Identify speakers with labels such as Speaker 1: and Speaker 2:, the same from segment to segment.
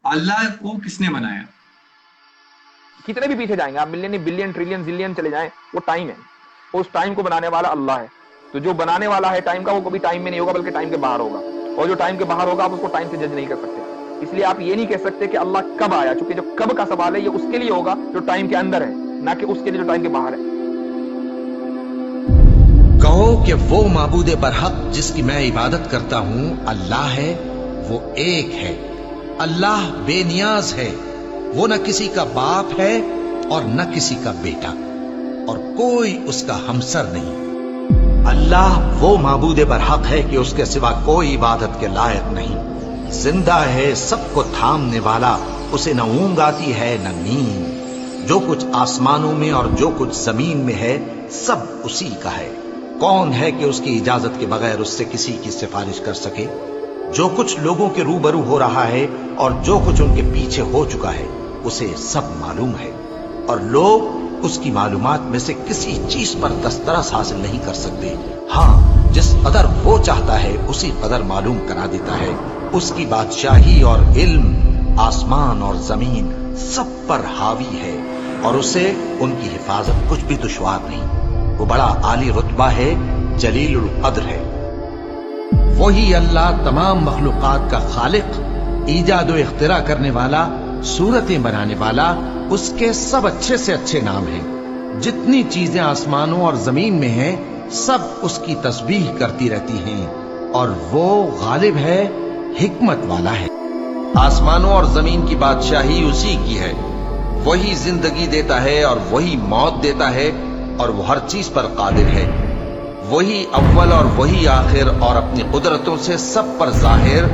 Speaker 1: अल्लाह को किसने बनाया?
Speaker 2: कितने भी पीछे जाएंगे आप, मिलियन बिलियन ट्रिलियन जिलियन चले जाएं, वो टाइम है, उस टाइम को बनाने वाला अल्लाह है। तो जो बनाने वाला है टाइम का, वो कभी टाइम में नहीं होगा बल्कि टाइम के बाहर होगा, और जो टाइम के बाहर होगा आप उसको टाइम से जज नहीं कर सकते। इसलिए आप ये नहीं कह सकते कि अल्लाह कब आया, क्योंकि जो कब का सवाल है ये उसके लिए होगा जो टाइम के अंदर है, ना कि उसके लिए जो टाइम के बाहर है।
Speaker 3: कहो कि वो माबूद बरहक जिसकी मैं इबादत करता हूं अल्लाह है, वो एक है। अल्लाह बेनियाज है, वो न किसी का बाप है और न किसी का बेटा, और कोई उसका हमसर नहीं। अल्लाह वो माबूद बरहक है कि उसके सिवा कोई इबादत के लायक नहीं। जिंदा है, सबको थामने वाला, उसे न ऊंघ आती है न नींद। जो कुछ आसमानों में और जो कुछ जमीन में है सब उसी का है। कौन है कि उसकी इजाजत के बगैर उससे किसी की सिफारिश कर सके? जो कुछ लोगों के रूबरू हो रहा है और जो कुछ उनके पीछे हो चुका है उसे सब मालूम है, और लोग उसकी मालूमात में से किसी चीज पर दस्तरस हासिल नहीं कर सकते। हाँ, जिस कदर वो चाहता है उसी कदर मालूम करा देता है। उसकी बादशाही और इल्म आसमान और जमीन सब पर हावी है, और उसे उनकी हिफाजत कुछ भी दुश्वार नहीं। वो बड़ा आली रुतबा है, जलीलुल कद्र है। वही अल्लाह तमाम मखलूकात का खालिक, ईजाद व इख्तिरा करने वाला, सूरतें बनाने वाला। उसके सब अच्छे से अच्छे नाम हैं। जितनी चीजें आसमानों और जमीन में हैं सब उसकी तस्बीह करती रहती हैं, और वो गालिब है, हिकमत वाला है। आसमानों और जमीन की बादशाही उसी की है। वही जिंदगी देता है और वही मौत देता है, और वो हर चीज पर कादिर है। वही अव्वल और वही आखिर, और अपनी कुदरतों से सब पर जाहिर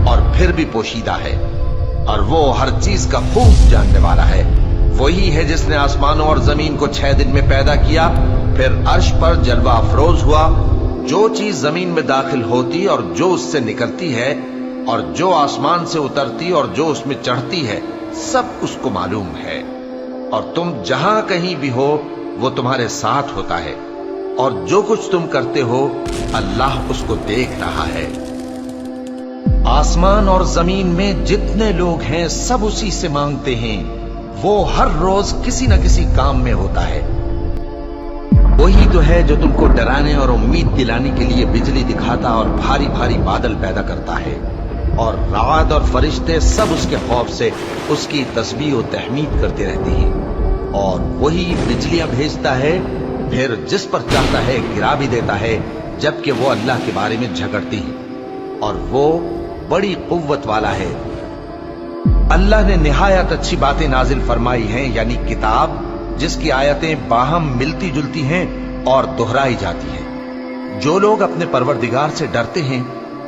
Speaker 3: और फिर भी पोशीदा है, और वो हर चीज का खूब जानने वाला है। वही है जिसने आसमानों और जमीन को 6 दिन में पैदा किया, फिर अर्श पर जलवा अफरोज हुआ। जो चीज जमीन में दाखिल होती और जो उससे निकलती है, और जो आसमान से उतरती और जो उसमें चढ़ती है, सब उसको मालूम है। और तुम जहां कहीं भी हो वो तुम्हारे साथ होता है, और जो कुछ तुम करते हो अल्लाह उसको देख रहा है। आसमान और जमीन में जितने लोग हैं सब उसी से मांगते हैं। वो हर रोज किसी न किसी काम में होता है। वही तो है जो तुमको डराने और उम्मीद दिलाने के लिए बिजली दिखाता और भारी भारी बादल पैदा करता है, और रात और फरिश्ते सब उसके खौफ से उसकी तस्बीह और तहमीद करते रहते हैं। और वही बिजलियां भेजता है, फिर जिस पर चाहता है गिरा भी देता है, जबकि वो अल्लाह के बारे में झगड़ती है, और वो बड़ी कुव्वत वाला है। अल्लाह ने निहायत अच्छी बातें नाजिल फरमाई हैं, यानी किताब जिसकी आयतें बाहम मिलती जुलती हैं और दोहराई जाती हैं। जो लोग अपने परवरदिगार से डरते हैं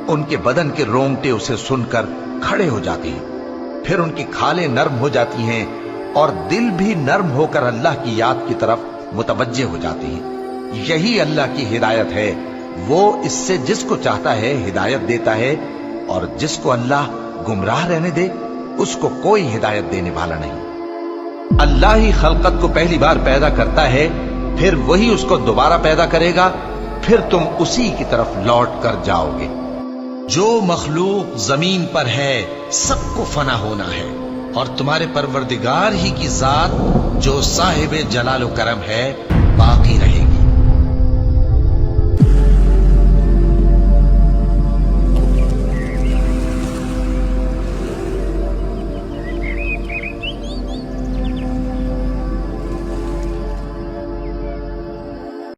Speaker 3: उनके बदन के रोंगटे उसे सुनकर खड़े हो जाते हैं, फिर उनकी खालें नर्म हो जाती हैं और दिल भी नर्म होकर अल्लाह की याद की तरफ मुतवज्जे हो जाते हैं। यही अल्लाह की हिदायत है। वो इससे जिसको चाहता है हिदायत देता है, और जिसको अल्लाह गुमराह रहने दे उसको कोई हिदायत देने वाला नहीं। अल्लाह ही खलकत को पहली बार पैदा करता है, फिर वही उसको दोबारा पैदा करेगा, फिर तुम उसी की तरफ लौट कर जाओगे। जो मखलूक जमीन पर है सबको फना होना है, और तुम्हारे परवरदिगार ही की जात जो साहिब जलाल व करम है बाकी रहे।